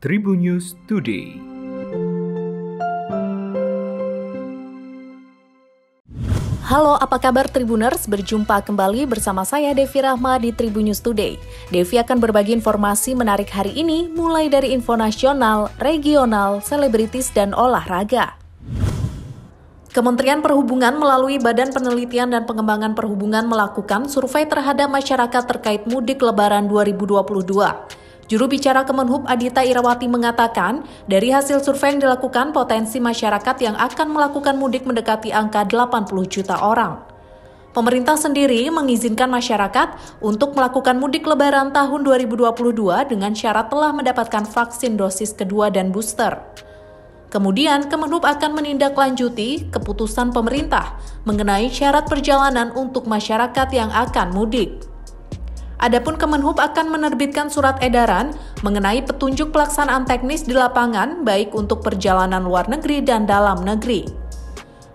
Tribun News Today. Halo, apa kabar Tribuners? Berjumpa kembali bersama saya Devi Rahma di Tribun News Today. Devi akan berbagi informasi menarik hari ini, mulai dari info nasional, regional, selebritis, dan olahraga. Kementerian Perhubungan melalui Badan Penelitian dan Pengembangan Perhubungan melakukan survei terhadap masyarakat terkait mudik Lebaran 2022. Juru bicara Kemenhub Adhita Irawati mengatakan, dari hasil survei yang dilakukan, potensi masyarakat yang akan melakukan mudik mendekati angka 80 juta orang. Pemerintah sendiri mengizinkan masyarakat untuk melakukan mudik Lebaran tahun 2022 dengan syarat telah mendapatkan vaksin dosis kedua dan booster. Kemudian, Kemenhub akan menindaklanjuti keputusan pemerintah mengenai syarat perjalanan untuk masyarakat yang akan mudik. Adapun Kemenhub akan menerbitkan surat edaran mengenai petunjuk pelaksanaan teknis di lapangan baik untuk perjalanan luar negeri dan dalam negeri.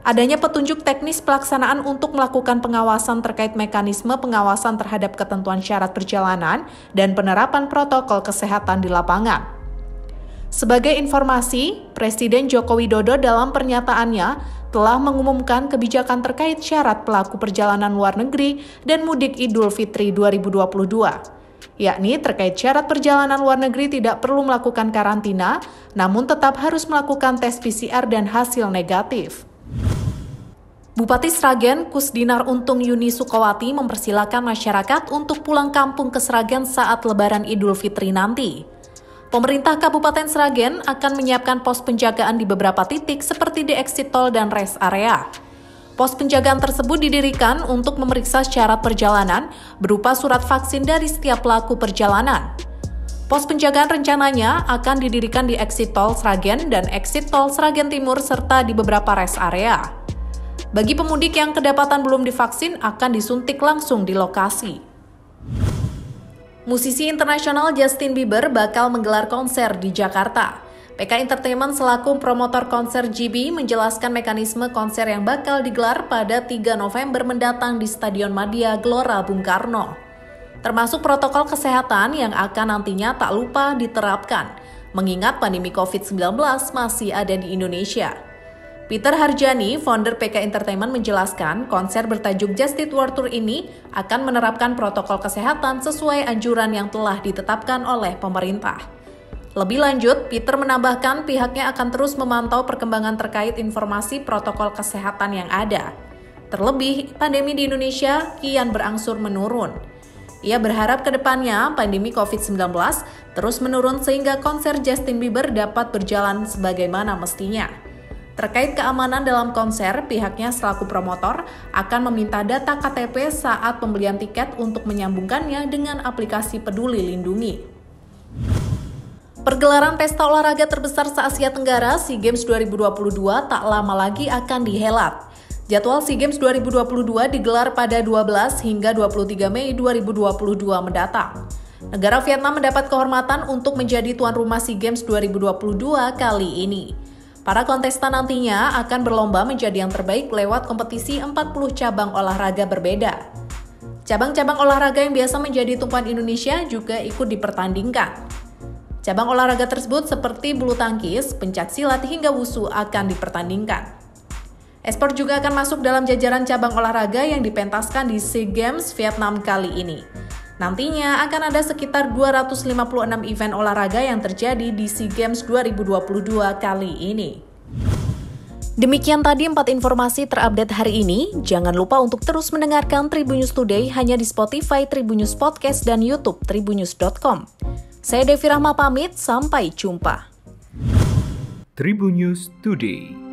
Adanya petunjuk teknis pelaksanaan untuk melakukan pengawasan terkait mekanisme pengawasan terhadap ketentuan syarat perjalanan dan penerapan protokol kesehatan di lapangan. Sebagai informasi, Presiden Joko Widodo dalam pernyataannya telah mengumumkan kebijakan terkait syarat pelaku perjalanan luar negeri dan mudik Idul Fitri 2022, yakni terkait syarat perjalanan luar negeri tidak perlu melakukan karantina, namun tetap harus melakukan tes PCR dan hasil negatif. Bupati Sragen, Kusdinar Untung Yuni Sukawati mempersilakan masyarakat untuk pulang kampung ke Sragen saat Lebaran Idul Fitri nanti. Pemerintah Kabupaten Sragen akan menyiapkan pos penjagaan di beberapa titik seperti di exit tol dan rest area. Pos penjagaan tersebut didirikan untuk memeriksa syarat perjalanan berupa surat vaksin dari setiap pelaku perjalanan. Pos penjagaan rencananya akan didirikan di exit tol Sragen dan exit tol Sragen Timur serta di beberapa rest area. Bagi pemudik yang kedapatan belum divaksin akan disuntik langsung di lokasi. Musisi internasional Justin Bieber bakal menggelar konser di Jakarta. PK Entertainment selaku promotor konser JB menjelaskan mekanisme konser yang bakal digelar pada 3 November mendatang di Stadion Madia Gelora Bung Karno. Termasuk protokol kesehatan yang akan nantinya tak lupa diterapkan, mengingat pandemi COVID-19 masih ada di Indonesia. Peter Harjani, founder PK Entertainment menjelaskan konser bertajuk Just It World Tour ini akan menerapkan protokol kesehatan sesuai anjuran yang telah ditetapkan oleh pemerintah. Lebih lanjut, Peter menambahkan pihaknya akan terus memantau perkembangan terkait informasi protokol kesehatan yang ada. Terlebih, pandemi di Indonesia kian berangsur menurun. Ia berharap ke depannya pandemi COVID-19 terus menurun sehingga konser Justin Bieber dapat berjalan sebagaimana mestinya. Terkait keamanan dalam konser, pihaknya selaku promotor akan meminta data KTP saat pembelian tiket untuk menyambungkannya dengan aplikasi Peduli Lindungi. Pergelaran pesta olahraga terbesar se-Asia Tenggara, SEA Games 2022 tak lama lagi akan dihelat. Jadwal SEA Games 2022 digelar pada 12 hingga 23 Mei 2022 mendatang. Negara Vietnam mendapat kehormatan untuk menjadi tuan rumah SEA Games 2022 kali ini. Para kontestan nantinya akan berlomba menjadi yang terbaik lewat kompetisi 40 cabang olahraga berbeda. Cabang-cabang olahraga yang biasa menjadi tumpuan Indonesia juga ikut dipertandingkan. Cabang olahraga tersebut seperti bulu tangkis, pencaksilat hingga wusu akan dipertandingkan. Esport juga akan masuk dalam jajaran cabang olahraga yang dipentaskan di SEA Games Vietnam kali ini. Nantinya akan ada sekitar 256 event olahraga yang terjadi di SEA Games 2022 kali ini. Demikian tadi 4 informasi terupdate hari ini. Jangan lupa untuk terus mendengarkan Tribun News Today hanya di Spotify, Tribun News Podcast, dan YouTube tribunnews.com. Saya Devi Rahma pamit, sampai jumpa. Tribun News Today.